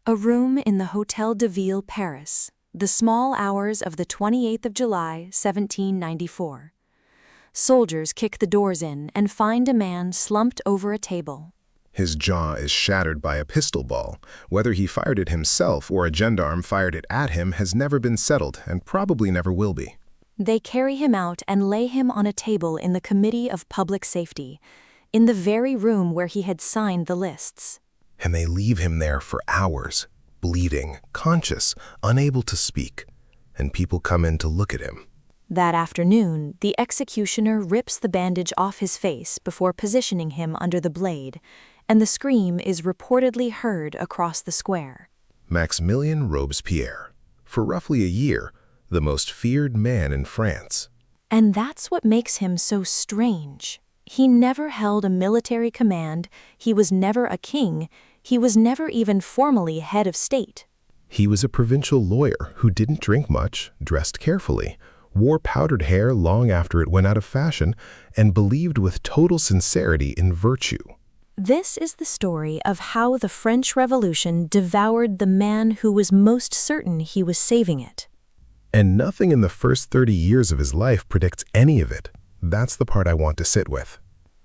A room in the Hôtel de Ville, Paris. The small hours of the 28th of July, 1794. Soldiers kick the doors in and find a man slumped over a table. His jaw is shattered by a pistol ball. Whether he fired it himself or a gendarme fired it at him has never been settled and probably never will be. They carry him out and lay him on a table in the Committee of Public Safety, in the very room where he had signed the lists. And they leave him there for hours, bleeding, conscious, unable to speak, and people come in to look at him. That afternoon, the executioner rips the bandage off his face before positioning him under the blade, and the scream is reportedly heard across the square. Maximilien Robespierre, for roughly a year, the most feared man in France. And that's what makes him so strange. He never held a military command, he was never a king, he was never even formally head of state. He was a provincial lawyer who didn't drink much, dressed carefully, wore powdered hair long after it went out of fashion, and believed with total sincerity in virtue. This is the story of how the French Revolution devoured the man who was most certain he was saving it. And nothing in the first 30 years of his life predicts any of it. That's the part I want to sit with.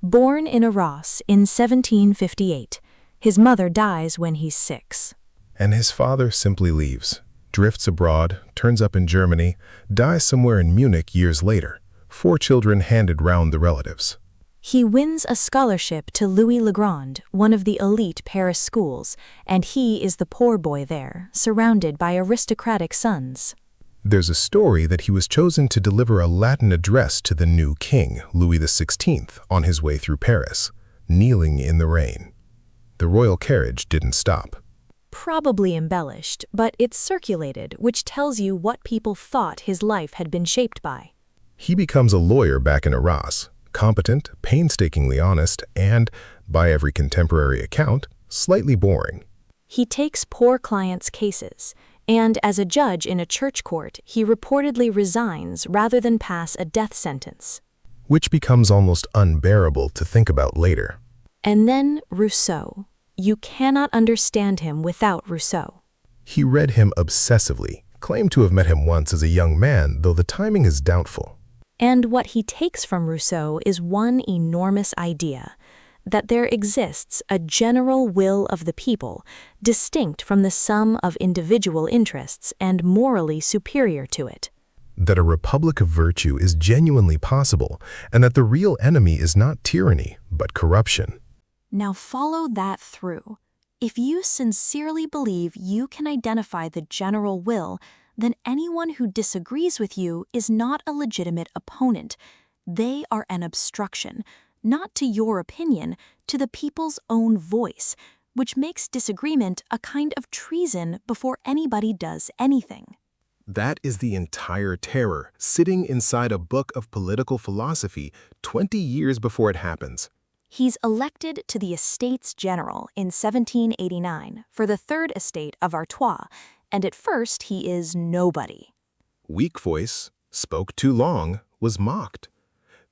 Born in Arras in 1758, his mother dies when he's 6. And his father simply leaves, drifts abroad, turns up in Germany, dies somewhere in Munich years later. 4 children handed round the relatives. He wins a scholarship to Louis Le Grand, one of the elite Paris schools, and he is the poor boy there, surrounded by aristocratic sons. There's a story that he was chosen to deliver a Latin address to the new king, Louis XVI, on his way through Paris, kneeling in the rain. The royal carriage didn't stop. Probably embellished, but it's circulated, which tells you what people thought his life had been shaped by. He becomes a lawyer back in Arras, competent, painstakingly honest, and, by every contemporary account, slightly boring. He takes poor clients' cases, and as a judge in a church court, he reportedly resigns rather than pass a death sentence. Which becomes almost unbearable to think about later. And then Rousseau. You cannot understand him without Rousseau. He read him obsessively, claimed to have met him once as a young man, though the timing is doubtful. And what he takes from Rousseau is one enormous idea, that there exists a general will of the people, distinct from the sum of individual interests and morally superior to it. That a republic of virtue is genuinely possible, and that the real enemy is not tyranny, but corruption. Now follow that through. If you sincerely believe you can identify the general will, then anyone who disagrees with you is not a legitimate opponent. They are an obstruction, not to your opinion, to the people's own voice, which makes disagreement a kind of treason before anybody does anything. That is the entire terror, sitting inside a book of political philosophy 20 years before it happens. He's elected to the Estates General in 1789 for the Third Estate of Artois, and at first he is nobody. Weak voice, spoke too long, was mocked.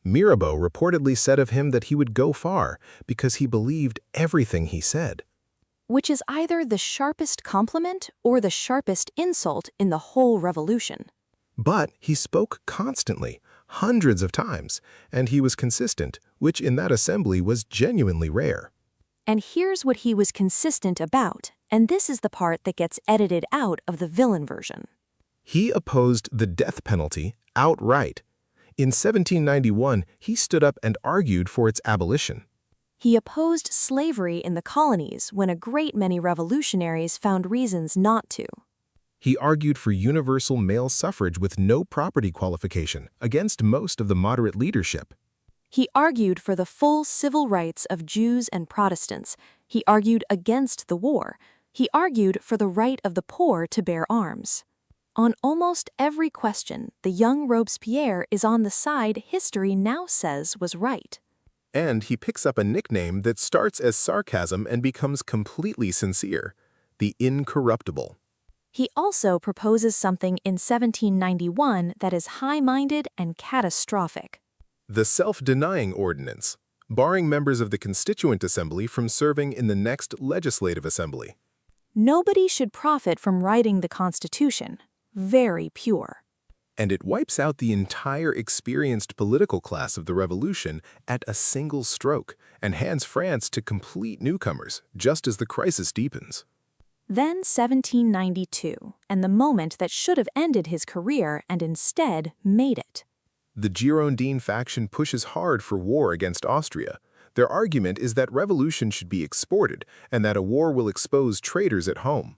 Mirabeau reportedly said of him that he would go far because he believed everything he said. Which is either the sharpest compliment or the sharpest insult in the whole revolution. But he spoke constantly, hundreds of times, and he was consistent, which in that assembly was genuinely rare. And here's what he was consistent about, and this is the part that gets edited out of the villain version. He opposed the death penalty outright. In 1791, he stood up and argued for its abolition. He opposed slavery in the colonies when a great many revolutionaries found reasons not to. He argued for universal male suffrage with no property qualification against most of the moderate leadership. He argued for the full civil rights of Jews and Protestants. He argued against the war. He argued for the right of the poor to bear arms. On almost every question, the young Robespierre is on the side history now says was right. And he picks up a nickname that starts as sarcasm and becomes completely sincere, the Incorruptible. He also proposes something in 1791 that is high-minded and catastrophic. The Self-Denying Ordinance, barring members of the Constituent Assembly from serving in the next Legislative Assembly. Nobody should profit from writing the Constitution. Very pure. And it wipes out the entire experienced political class of the revolution at a single stroke and hands France to complete newcomers, just as the crisis deepens. Then 1792, and the moment that should have ended his career and instead made it. The Girondin faction pushes hard for war against Austria. Their argument is that revolution should be exported and that a war will expose traitors at home.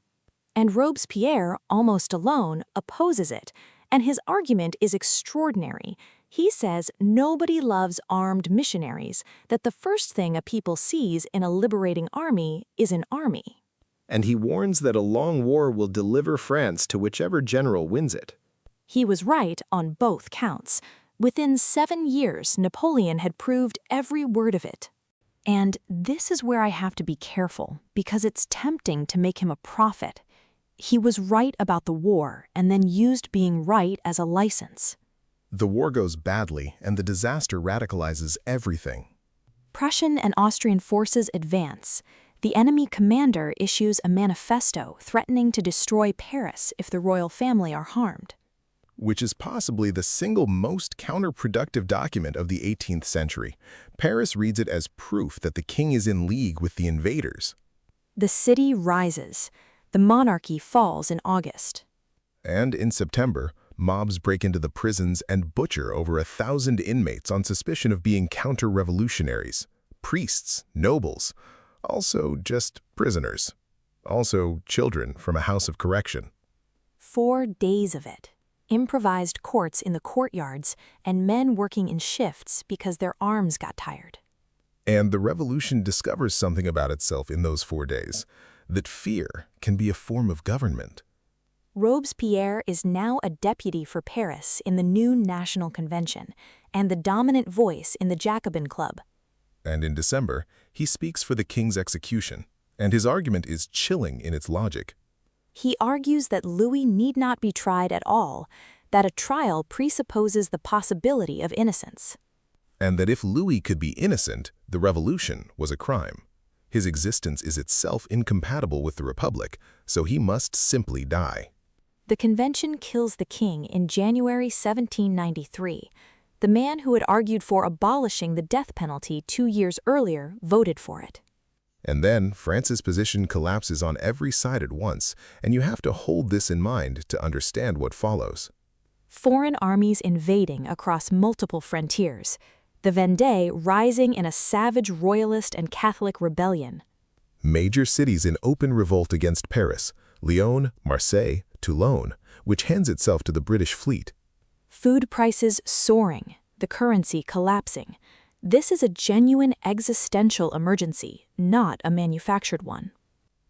And Robespierre, almost alone, opposes it, and his argument is extraordinary. He says nobody loves armed missionaries, that the first thing a people sees in a liberating army is an army. And he warns that a long war will deliver France to whichever general wins it. He was right on both counts. Within 7 years, Napoleon had proved every word of it. And this is where I have to be careful, because it's tempting to make him a prophet. He was right about the war and then used being right as a license. The war goes badly, and the disaster radicalizes everything. Prussian and Austrian forces advance. The enemy commander issues a manifesto threatening to destroy Paris if the royal family are harmed. Which is possibly the single most counterproductive document of the 18th century. Paris reads it as proof that the king is in league with the invaders. The city rises. The monarchy falls in August. And in September, mobs break into the prisons and butcher over 1,000 inmates on suspicion of being counter-revolutionaries. Priests, nobles, also just prisoners. Also children from a house of correction. 4 days of it. Improvised courts in the courtyards, and men working in shifts because their arms got tired. And the revolution discovers something about itself in those 4 days, that fear can be a form of government. Robespierre is now a deputy for Paris in the new National Convention, and the dominant voice in the Jacobin Club. And in December, he speaks for the king's execution, and his argument is chilling in its logic. He argues that Louis need not be tried at all, that a trial presupposes the possibility of innocence. And that if Louis could be innocent, the revolution was a crime. His existence is itself incompatible with the Republic, so he must simply die. The convention kills the king in January 1793. The man who had argued for abolishing the death penalty 2 years earlier voted for it. And then France's position collapses on every side at once, and you have to hold this in mind to understand what follows. Foreign armies invading across multiple frontiers. The Vendée rising in a savage royalist and Catholic rebellion. Major cities in open revolt against Paris, Lyon, Marseille, Toulon, which hands itself to the British fleet. Food prices soaring, the currency collapsing. This is a genuine existential emergency, not a manufactured one.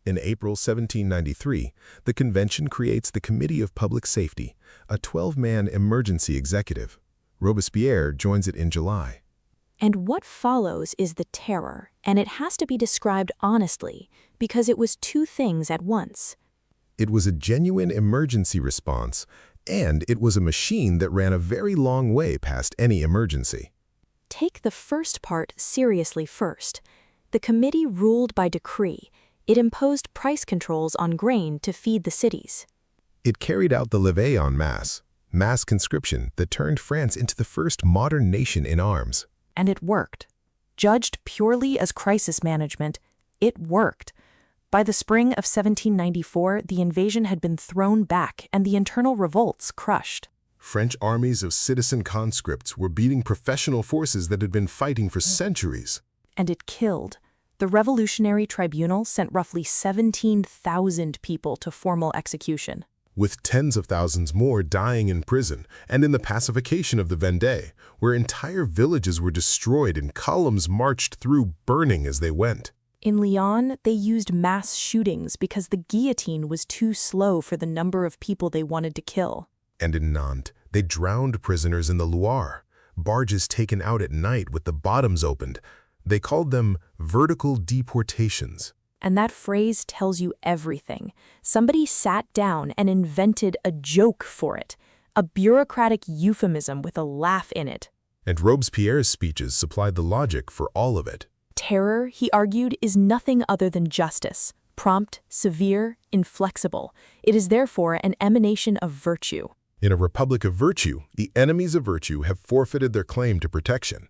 In April 1793, the convention creates the Committee of Public Safety, a 12-man emergency executive. Robespierre joins it in July. And what follows is the terror, and it has to be described honestly, because it was 2 things at once. It was a genuine emergency response, and it was a machine that ran a very long way past any emergency. Take the first part seriously first. The committee ruled by decree. It imposed price controls on grain to feed the cities. It carried out the levée en mass conscription that turned France into the first modern nation in arms. And it worked. Judged purely as crisis management, it worked. By the spring of 1794, the invasion had been thrown back and the internal revolts crushed. French armies of citizen conscripts were beating professional forces that had been fighting for centuries. And it killed. The Revolutionary Tribunal sent roughly 17,000 people to formal execution. With tens of thousands more dying in prison and in the pacification of the Vendée, where entire villages were destroyed and columns marched through burning as they went. In Lyon, they used mass shootings because the guillotine was too slow for the number of people they wanted to kill. And in Nantes, they drowned prisoners in the Loire, barges taken out at night with the bottoms opened. They called them vertical deportations. And that phrase tells you everything. Somebody sat down and invented a joke for it, a bureaucratic euphemism with a laugh in it. And Robespierre's speeches supplied the logic for all of it. Terror, he argued, is nothing other than justice. prompt, severe, inflexible. It is therefore an emanation of virtue. In a republic of virtue, the enemies of virtue have forfeited their claim to protection.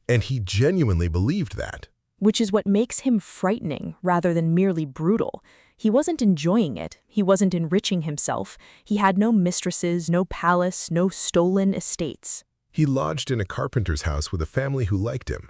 And he genuinely believed that. Which is what makes him frightening rather than merely brutal. He wasn't enjoying it. He wasn't enriching himself. He had no mistresses, no palace, no stolen estates. He lodged in a carpenter's house with a family who liked him.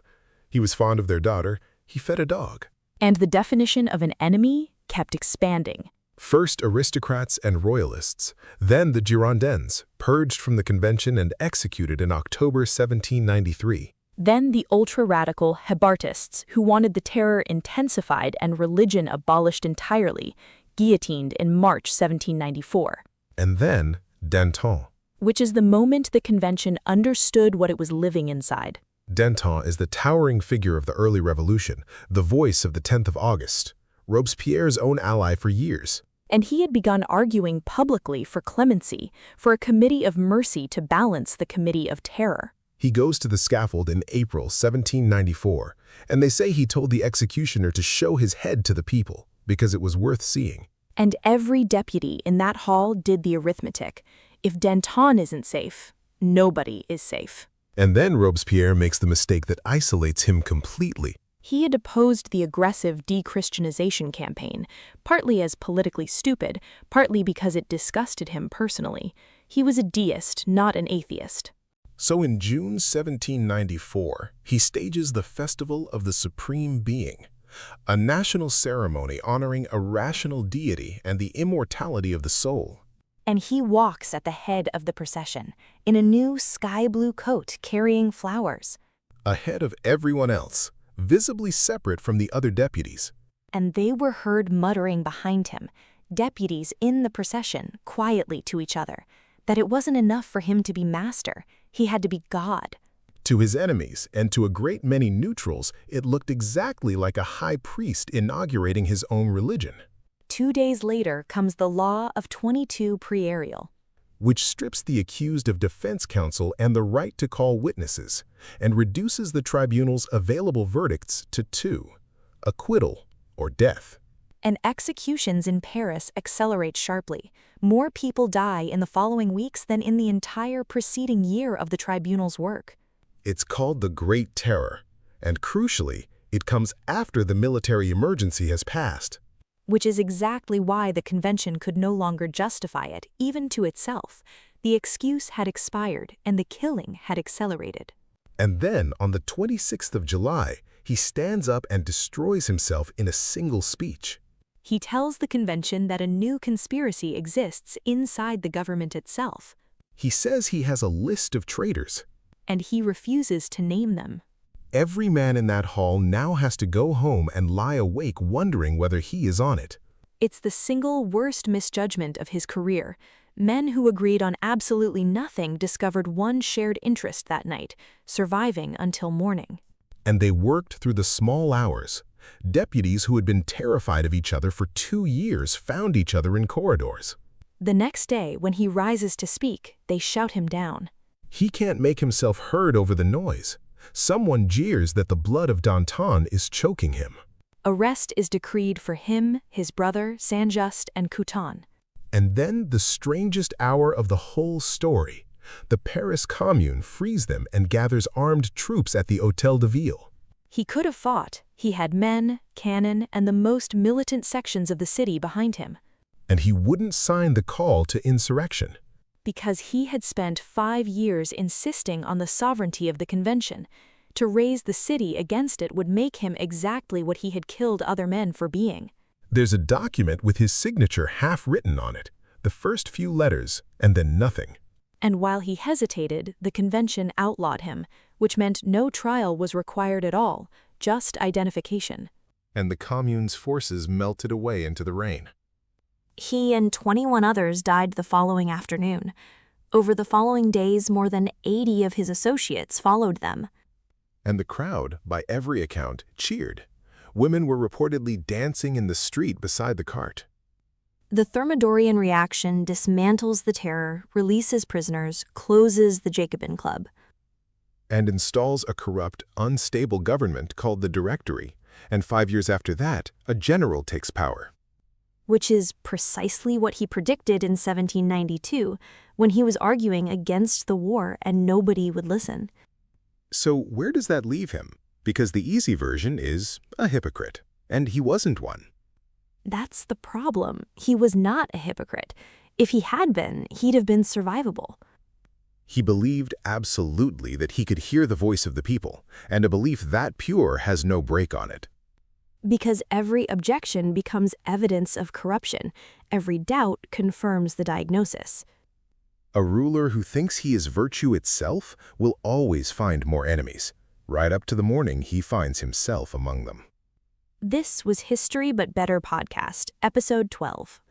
He was fond of their daughter. He fed a dog. And the definition of an enemy kept expanding. First aristocrats and royalists, then the Girondins, purged from the convention and executed in October 1793. Then the ultra-radical Hébertists, who wanted the terror intensified and religion abolished entirely, guillotined in March 1794. And then Danton. Which is the moment the convention understood what it was living inside. Danton is the towering figure of the early revolution, the voice of the 10th of August, Robespierre's own ally for years. And he had begun arguing publicly for clemency, for a committee of mercy to balance the committee of terror. He goes to the scaffold in April 1794, and they say he told the executioner to show his head to the people, because it was worth seeing. And every deputy in that hall did the arithmetic. If Danton isn't safe, nobody is safe. And then Robespierre makes the mistake that isolates him completely. He had opposed the aggressive de-Christianization campaign, partly as politically stupid, partly because it disgusted him personally. He was a deist, not an atheist. So in June 1794, he stages the Festival of the Supreme Being, a national ceremony honoring a rational deity and the immortality of the soul. And he walks at the head of the procession, in a new sky-blue coat carrying flowers. Ahead of everyone else, visibly separate from the other deputies. And they were heard muttering behind him, deputies in the procession, quietly to each other, that it wasn't enough for him to be master, he had to be God. To his enemies and to a great many neutrals, it looked exactly like a high priest inaugurating his own religion. 2 days later comes the law of 22 Prairial, which strips the accused of defense counsel and the right to call witnesses, and reduces the tribunal's available verdicts to 2, acquittal or death. And executions in Paris accelerate sharply. More people die in the following weeks than in the entire preceding year of the tribunal's work. It's called the Great Terror, and crucially, it comes after the military emergency has passed. Which is exactly why the convention could no longer justify it, even to itself. The excuse had expired, and the killing had accelerated. And then, on the 26th of July, he stands up and destroys himself in a single speech. He tells the convention that a new conspiracy exists inside the government itself. He says he has a list of traitors. And he refuses to name them. Every man in that hall now has to go home and lie awake wondering whether he is on it. It's the single worst misjudgment of his career. Men who agreed on absolutely nothing discovered one shared interest that night, surviving until morning. And they worked through the small hours. Deputies who had been terrified of each other for 2 years found each other in corridors. The next day, when he rises to speak, they shout him down. He can't make himself heard over the noise. Someone jeers that the blood of Danton is choking him. Arrest is decreed for him, his brother, Saint-Just, and Couthon. And then the strangest hour of the whole story. The Paris Commune frees them and gathers armed troops at the Hôtel de Ville. He could have fought. He had men, cannon, and the most militant sections of the city behind him. And he wouldn't sign the call to insurrection. Because he had spent 5 years insisting on the sovereignty of the convention. To raise the city against it would make him exactly what he had killed other men for being. There's a document with his signature half written on it, the first few letters, and then nothing. And while he hesitated, the convention outlawed him, which meant no trial was required at all, just identification. And the commune's forces melted away into the rain. He and 21 others died the following afternoon. Over the following days, more than 80 of his associates followed them. And the crowd, by every account, cheered. Women were reportedly dancing in the street beside the cart. The Thermidorian reaction dismantles the terror, releases prisoners, closes the Jacobin Club. And installs a corrupt, unstable government called the Directory, And 5 years after that, a general takes power. Which is precisely what he predicted in 1792, when he was arguing against the war and nobody would listen. So where does that leave him? Because the easy version is a hypocrite, and he wasn't one. That's the problem. He was not a hypocrite. If he had been, he'd have been survivable. He believed absolutely that he could hear the voice of the people, and a belief that pure has no break on it. Because every objection becomes evidence of corruption. Every doubt confirms the diagnosis. A ruler who thinks he is virtue itself will always find more enemies. Right up to the morning he finds himself among them. This was History But Better podcast, episode 12.